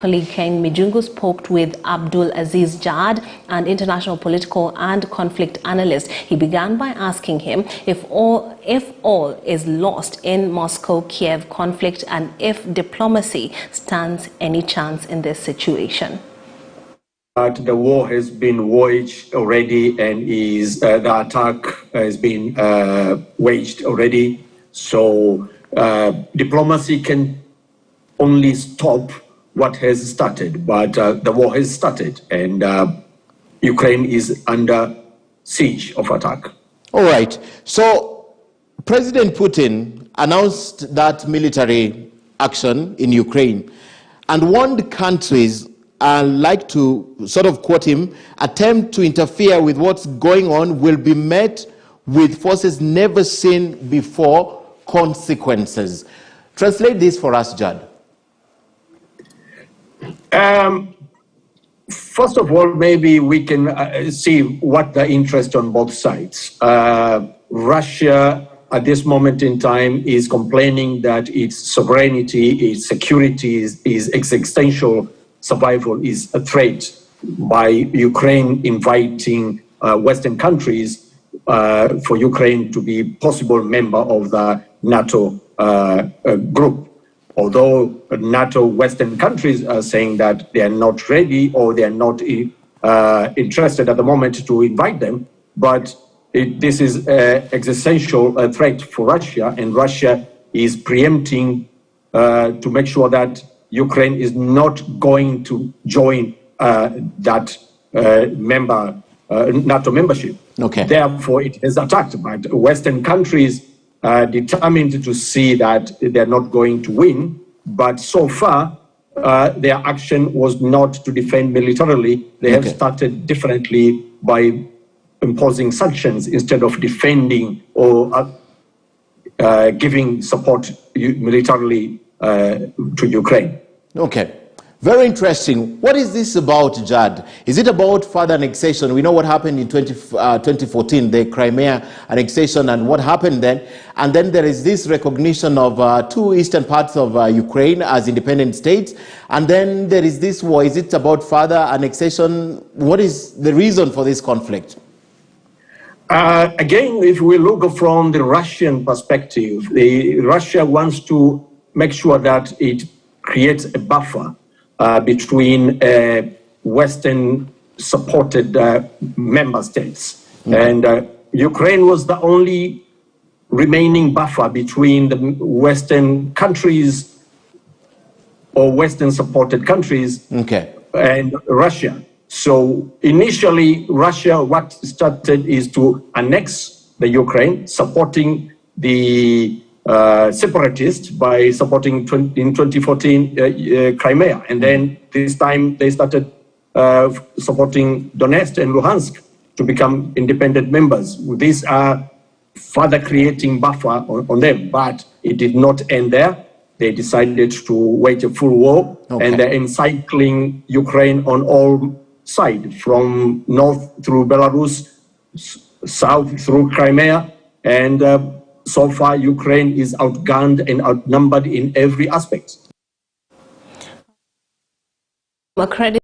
Colleague Ken Mijungu spoke with Abdul Aziz Jad, an international political and conflict analyst. He began by asking him if all is lost in Moscow-Kiev conflict and if diplomacy stands any chance in this situation. The war has been waged already, and the attack has been waged already. So diplomacy can only stop what has started, but the war has started, and Ukraine is under siege of attack. All right. So President Putin announced that military action in Ukraine and warned countries, like to sort of quote him, attempt to interfere with what's going on will be met with forces never seen before consequences. Translate this for us, Jad. First of all, maybe we can see what the interest on both sides. Russia, at this moment in time, is complaining that its sovereignty, its security, its existential survival is a threat by Ukraine inviting Western countries for Ukraine to be possible member of the NATO group. Although NATO Western countries are saying that they are not ready or they are not interested at the moment to invite them, but this is an existential threat for Russia, and Russia is preempting to make sure that Ukraine is not going to join that NATO membership. Okay. Therefore, it has attacked, but Western countries determined to see that they're not going to win, but so far their action was not to defend militarily. They have started differently by imposing sanctions instead of defending or giving support militarily to Ukraine. Okay. Very interesting. What is this about, Jad? Is it about further annexation? We know what happened in 2014, the Crimea annexation, and what happened then. And then there is this recognition of two eastern parts of Ukraine as independent states. And then there is this war. Is it about further annexation? What is the reason for this conflict? Again, if we look from the Russian perspective, Russia wants to make sure that it creates a buffer between Western-supported member states. And Ukraine was the only remaining buffer between the Western countries or Western-supported countries and Russia. So initially, Russia, what started is to annex the Ukraine, supporting the separatists by supporting in 2014 Crimea, and then this time they started supporting Donetsk and Luhansk to become independent members. These are further creating buffer on them, but it did not end there. They decided to wage a full war, and they're encircling Ukraine on all sides, from north through Belarus, south through Crimea, and so far, Ukraine is outgunned and outnumbered in every aspect.